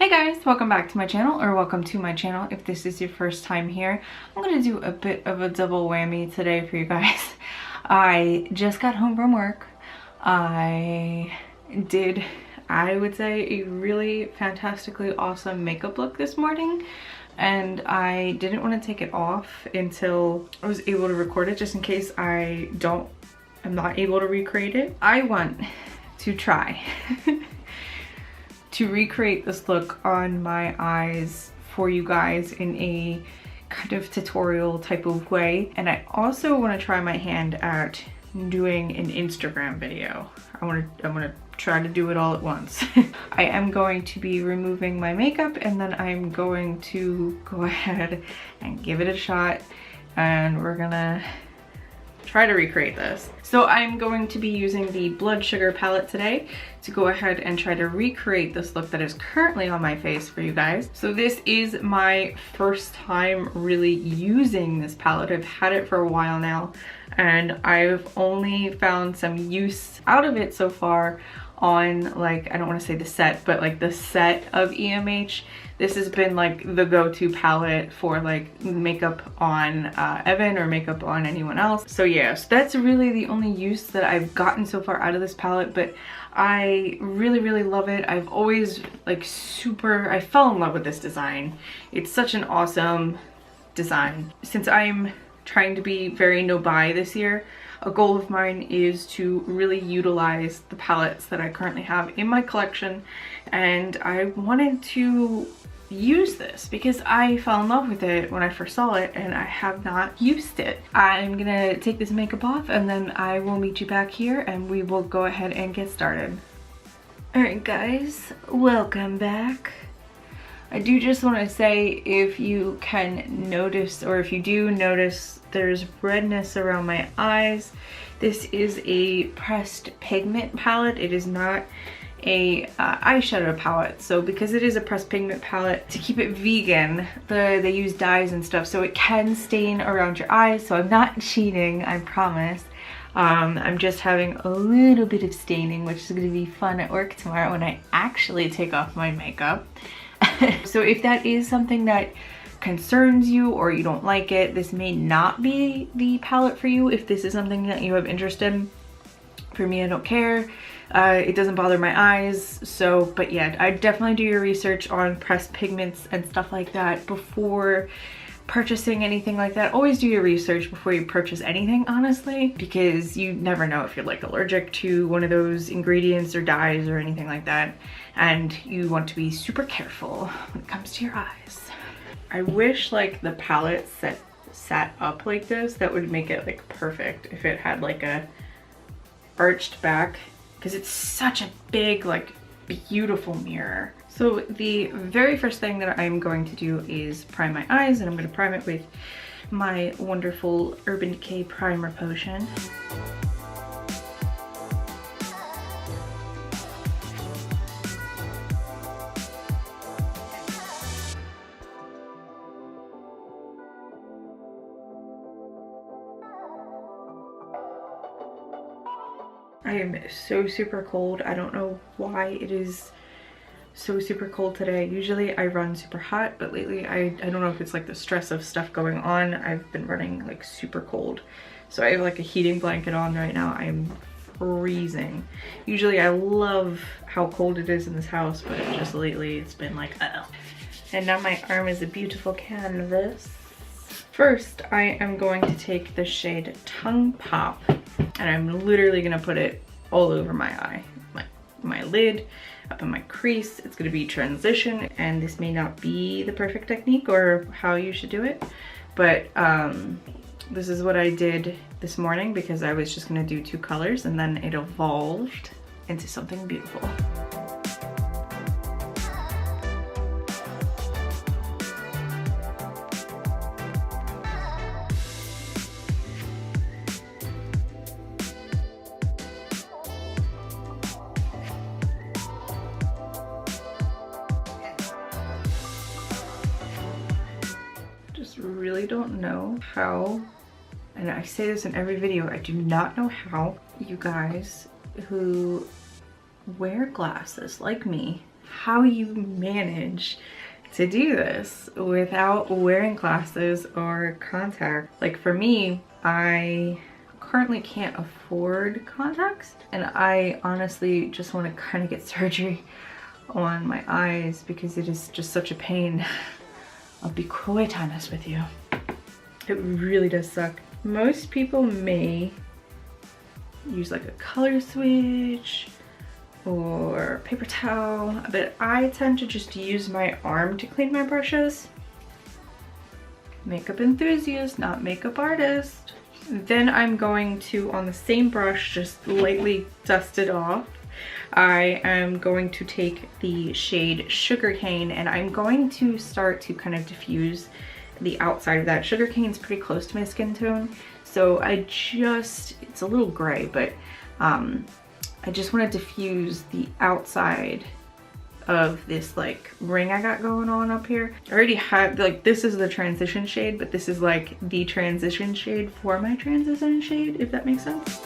Hey guys, welcome back to my channel, or welcome to my channel if this is your first time here. I'm gonna do a bit of a double whammy today for you guys. I just got home from work. I would say, a really fantastically awesome makeup look this morning, and I didn't want to take it off until I was able to record it, just in case I'm not able to recreate it. I want to try to recreate this look on my eyes for you guys in a kind of tutorial type of way. And I also want to try my hand at doing an Instagram video. I want to try to do it all at once. I am going to be removing my makeup, and then I'm going to go ahead and give it a shot, and we're gonna try to recreate this. So I'm going to be using the Blood Sugar palette today to go ahead and try to recreate this look that is currently on my face for you guys. So this is my first time really using this palette. I've had it for a while now, and I've only found some use out of it so far on, like, I don't want to say the set, but like the set of EMH. This has been like the go-to palette for like makeup on Evan or makeup on anyone else. So yeah, so that's really the only use that I've gotten so far out of this palette, but I really love it. I've always like I fell in love with this design. It's such an awesome design. Since I'm trying to be very no-buy this year, a goal of mine is to really utilize the palettes that I currently have in my collection, and I wanted to use this because I fell in love with it when I first saw it, and I have not used it. I'm gonna take this makeup off, and then I will meet you back here and we will go ahead and get started. Alright guys, welcome back. I do just want to say, if you can notice, or if you do notice, there's redness around my eyes. This is a pressed pigment palette. It is not a eyeshadow palette. So because it is a pressed pigment palette, to keep it vegan, they use dyes and stuff, so it can stain around your eyes. So I'm not cheating, I promise. I'm just having a little bit of staining, which is going to be fun at work tomorrow when I actually take off my makeup. So if that is something that concerns you or you don't like it, this may not be the palette for you. If this is something that you have interest in, for me, I don't care. It doesn't bother my eyes. So, but yeah, I definitely do your research on pressed pigments and stuff like that before purchasing anything like that. Always do your research before you purchase anything, honestly, because you never know if you're like allergic to one of those ingredients or dyes or anything like that, and you want to be super careful when it comes to your eyes. I wish like the palette sat up like this. That would make it like perfect if it had like a arched back, because it's such a big, like, beautiful mirror. So the very first thing that I'm going to do is prime my eyes, and I'm going to prime it with my wonderful Urban Decay primer potion. I am so super cold. I don't know why it is so super cold today. Usually I run super hot, but lately I don't know if it's like the stress of stuff going on. I've been running like super cold. So I have like a heating blanket on right now. I'm freezing. Usually I love how cold it is in this house, but just lately it's been like, uh-oh. And now my arm is a beautiful canvas. First, I am going to take the shade Tongue Pop, and I'm literally gonna put it all over my eye, my lid, up in my crease. It's gonna be transition, and this may not be the perfect technique or how you should do it, but this is what I did this morning because I was just gonna do 2 colors, and then it evolved into something beautiful. Really don't know how, and I say this in every video, I do not know how you guys who wear glasses like me how you manage to do this without wearing glasses or contacts. Like for me, I currently can't afford contacts, and I honestly just want to kind of get surgery on my eyes because it is just such a pain. I'll be quite honest with you. It really does suck. Most people may use like a color switch or paper towel, but I tend to just use my arm to clean my brushes. Makeup enthusiast, not makeup artist. Then I'm going to, on the same brush, just lightly dust it off. I am going to take the shade Sugarcane, and I'm going to start to kind of diffuse the outside of that. Sugarcane's pretty close to my skin tone, so it's a little gray, but I just want to diffuse the outside of this like ring I got going on up here. I already have, like, this is the transition shade, but this is like the transition shade for my transition shade, if that makes sense.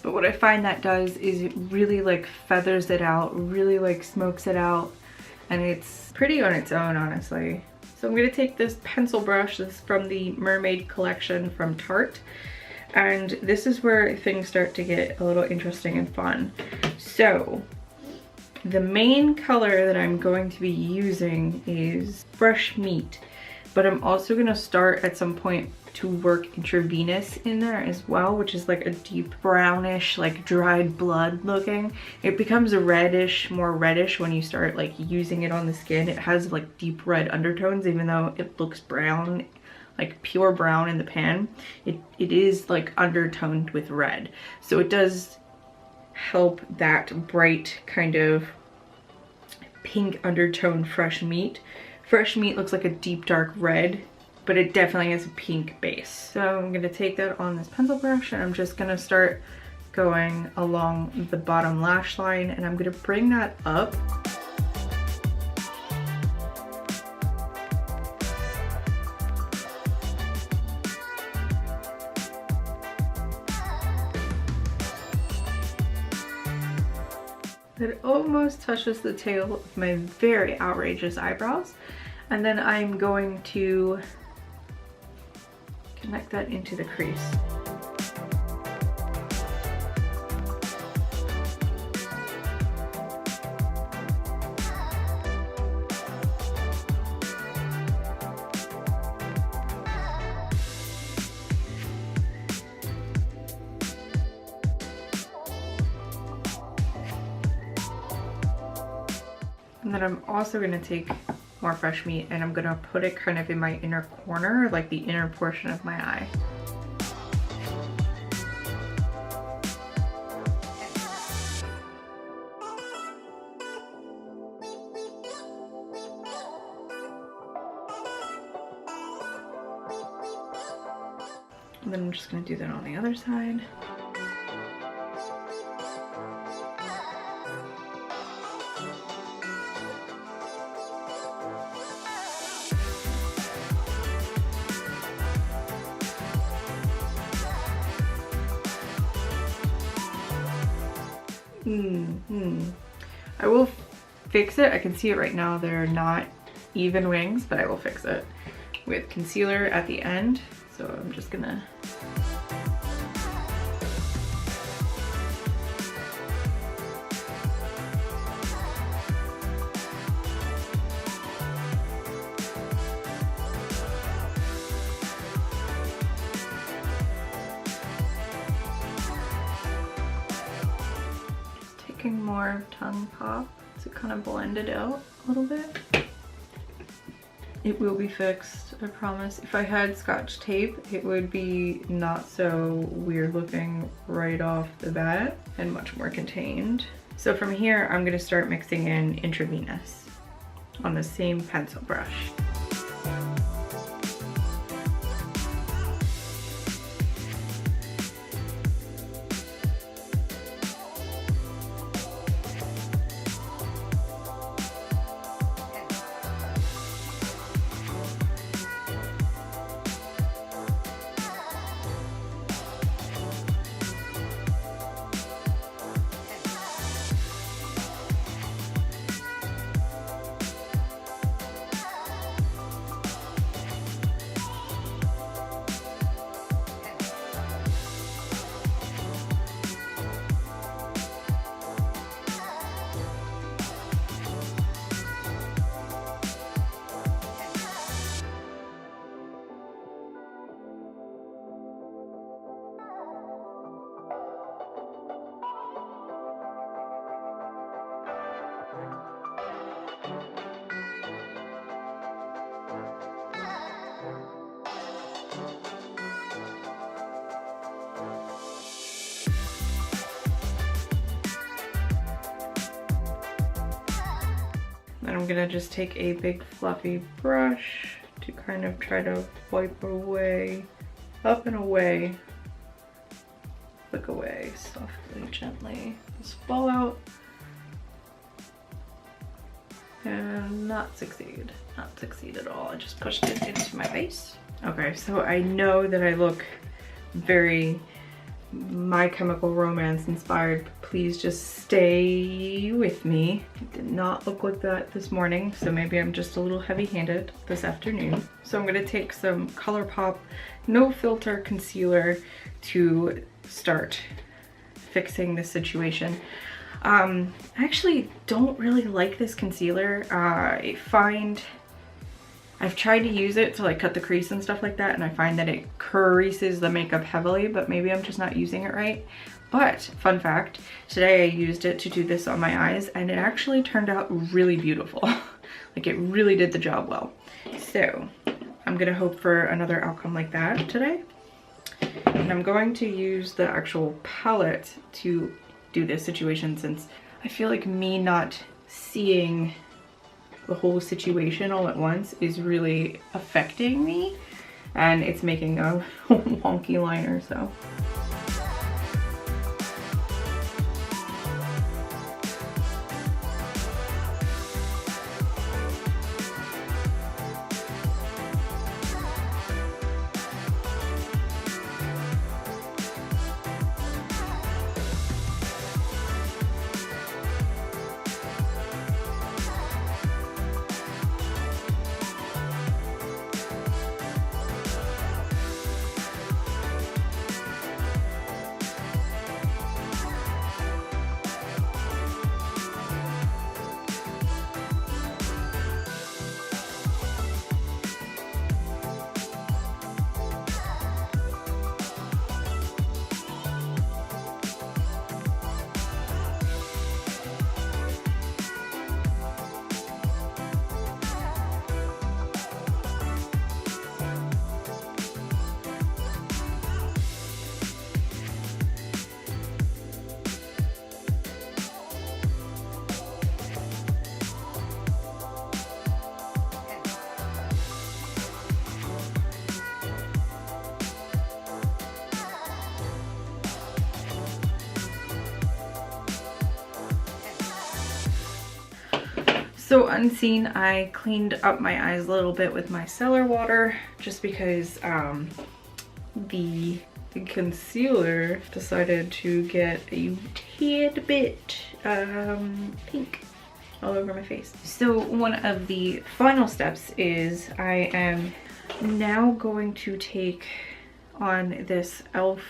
But what I find that does is it really like feathers it out, really like smokes it out, and it's pretty on its own, honestly. So I'm gonna take this pencil brush. This is from the Mermaid collection from Tarte, and this is where things start to get a little interesting and fun. So the main color that I'm going to be using is Fresh Meat, but I'm also gonna start at some point to work Intravenous in there as well, which is like a deep brownish, like dried blood looking. It becomes a reddish, more reddish when you start like using it on the skin. It has like deep red undertones, even though it looks brown, like pure brown in the pan. It is like undertoned with red. So it does help that bright kind of pink undertone Fresh Meat. Fresh Meat looks like a deep dark red, but it definitely has a pink base. So I'm gonna take that on this pencil brush, and I'm just gonna start going along the bottom lash line, and I'm gonna bring that up. It almost touches the tail of my very outrageous eyebrows. And then I'm going to connect that into the crease. And then I'm also going to take more Fresh Meat, and I'm gonna put it kind of in my inner corner, like the inner portion of my eye. And then I'm just gonna do that on the other side. I will fix it. I can see it right now. They're not even wings, but I will fix it with concealer at the end. So I'm just gonna more tongue pop to kind of blend it out a little bit. It will be fixed, I promise. If I had Scotch tape, it would be not so weird looking right off the bat and much more contained. So from here, I'm gonna start mixing in Intravenous on the same pencil brush. Then I'm gonna just take a big fluffy brush to kind of try to wipe away, up and away, flick away softly, gently this fallout, and not succeed at all. I just pushed it into my face. Okay, so I know that I look very My Chemical Romance inspired. Please just stay with me. It did not look like that this morning, so maybe I'm just a little heavy-handed this afternoon. So I'm gonna take some ColourPop No Filter Concealer to start fixing this situation. I actually don't really like this concealer. I've tried to use it to like cut the crease and stuff like that, and I find that it creases the makeup heavily, but maybe I'm just not using it right. But fun fact, today I used it to do this on my eyes and it actually turned out really beautiful. Like it really did the job well. So I'm gonna hope for another outcome like that today. And I'm going to use the actual palette to do this situation, since I feel like me not seeing the whole situation all at once is really affecting me, and it's making a wonky liner, so. So unseen, I cleaned up my eyes a little bit with my cellar water, just because the concealer decided to get a tad bit pink all over my face. So one of the final steps is I am now going to take on this e.l.f.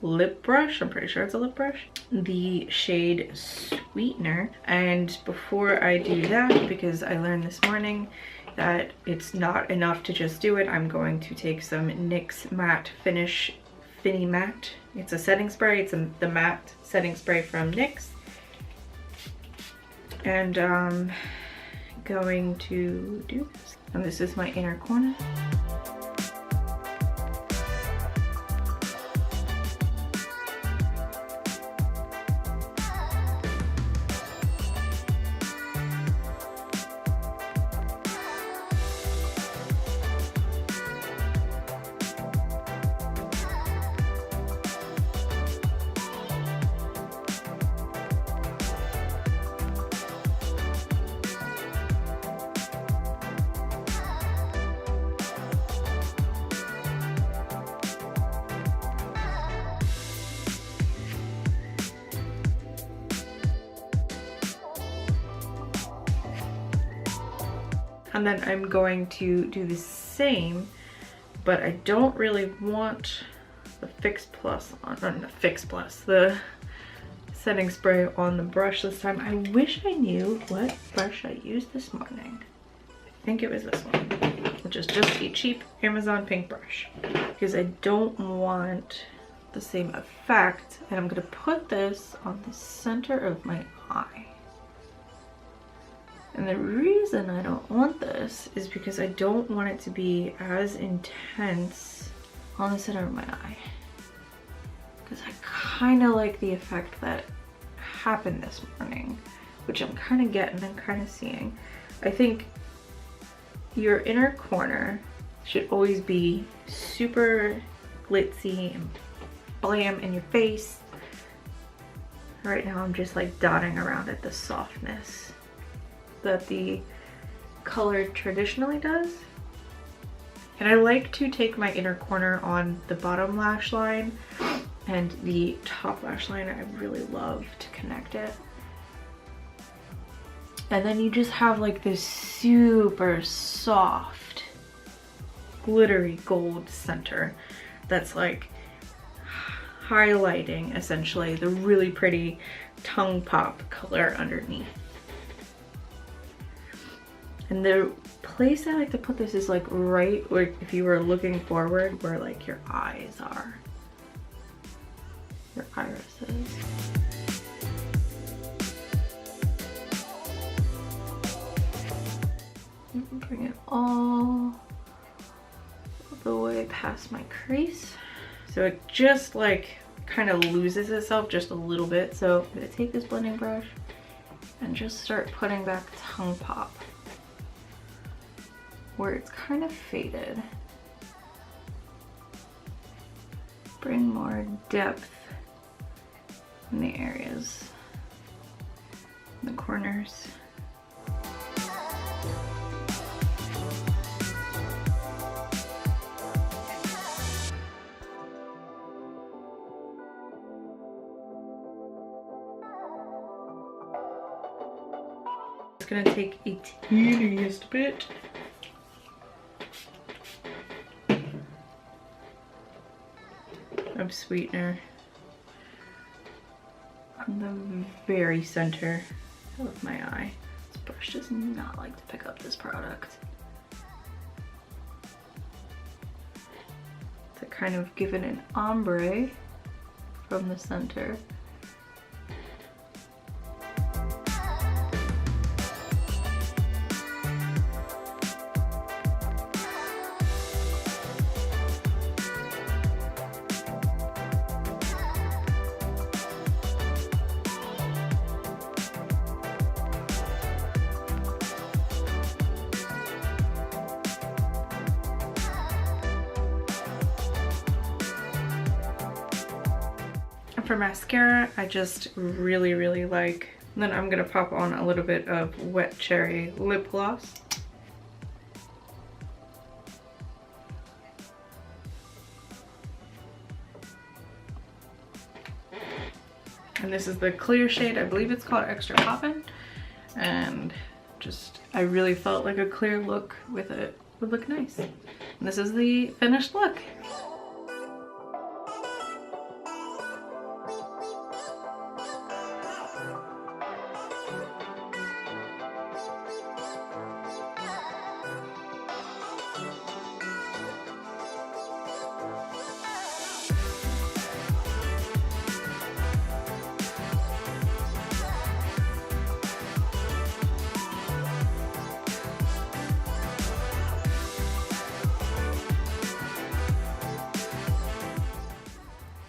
lip brush. I'm pretty sure it's a lip brush, the shade Sweetner. And before I do that, because I learned this morning that it's not enough to just do it, I'm going to take some NYX Matte Finish Finny Matte. It's a setting spray. It's the matte setting spray from NYX, and I'm going to do this. And this is my inner corner. And then I'm going to do the same, but I don't really want the Fix Plus on, or not Fix Plus, the setting spray on the brush this time. I wish I knew what brush I used this morning. I think it was this one, which is just a cheap Amazon pink brush, because I don't want the same effect. And I'm gonna put this on the center of my eye. And the reason I don't want this is because I don't want it to be as intense on the center of my eye. Because I kind of like the effect that happened this morning which I'm kind of getting and kind of seeing. I think your inner corner should always be super glitzy and blam in your face. Right now I'm just like dotting around at the softness that the color traditionally does. And I like to take my inner corner on the bottom lash line, and the top lash line I really love to connect it. And then you just have like this super soft, glittery gold center that's like highlighting essentially the really pretty tongue pop color underneath. And the place I like to put this is like right where, if you were looking forward, where like your eyes are, your irises. Bring it all the way past my crease. So it just like kind of loses itself just a little bit. So I'm gonna take this blending brush and just start putting back tongue pop where it's kind of faded. Bring more depth in the areas, in the corners. It's gonna take a teeniest bit. Of Sweetner on the very center of my eye. This brush does not like to pick up this product. To kind of give it an ombre from the center. For mascara, I just really like, then I'm gonna pop on a little bit of Wet Cherry lip gloss. And this is the clear shade, I believe it's called Extra Poppin'. And just, I really felt like a clear look with it would look nice. And this is the finished look.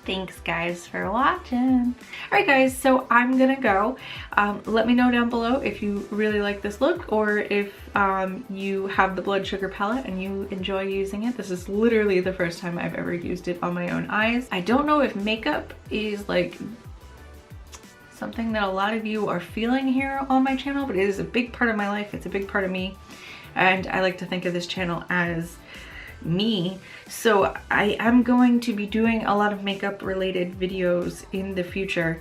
Thanks guys for watching. Alright guys, so I'm gonna go. Let me know down below if you really like this look, or if you have the Blood Sugar palette and you enjoy using it. This is literally the first time I've ever used it on my own eyes. I don't know if makeup is like something that a lot of you are feeling here on my channel, but it is a big part of my life. It's a big part of me, and I like to think of this channel as me. So I am going to be doing a lot of makeup related videos in the future.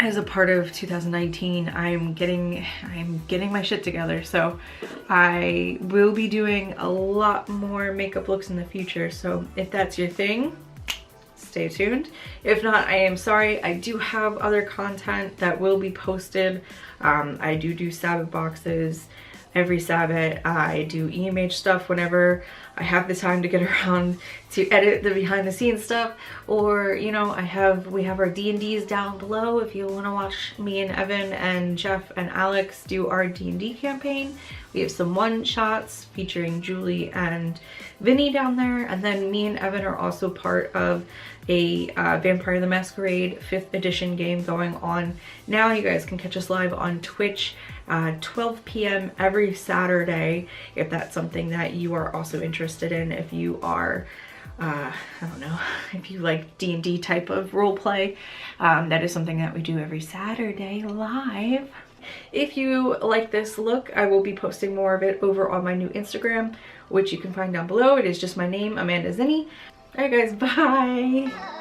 As a part of 2019, I'm getting my shit together, so I will be doing a lot more makeup looks in the future. So if that's your thing, stay tuned. If not, I am sorry. I do have other content that will be posted. I do Sabbath boxes every Sabbath. I do EMH stuff whenever I have the time to get around to edit the behind the scenes stuff, or you know, we have our D&Ds down below if you want to watch me and Evan and Jeff and Alex do our D&D campaign. We have some one shots featuring Julie and Vinny down there, and then me and Evan are also part of a Vampire the Masquerade 5th edition game going on now. You guys can catch us live on Twitch 12 p.m. every Saturday if that's something that you are also interested in. If you are I don't know, if you like D&D type of role play, that is something that we do every Saturday live. If you like this look, I will be posting more of it over on my new Instagram, which you can find down below. It is just my name, Amanda Zinni. Alright guys, bye!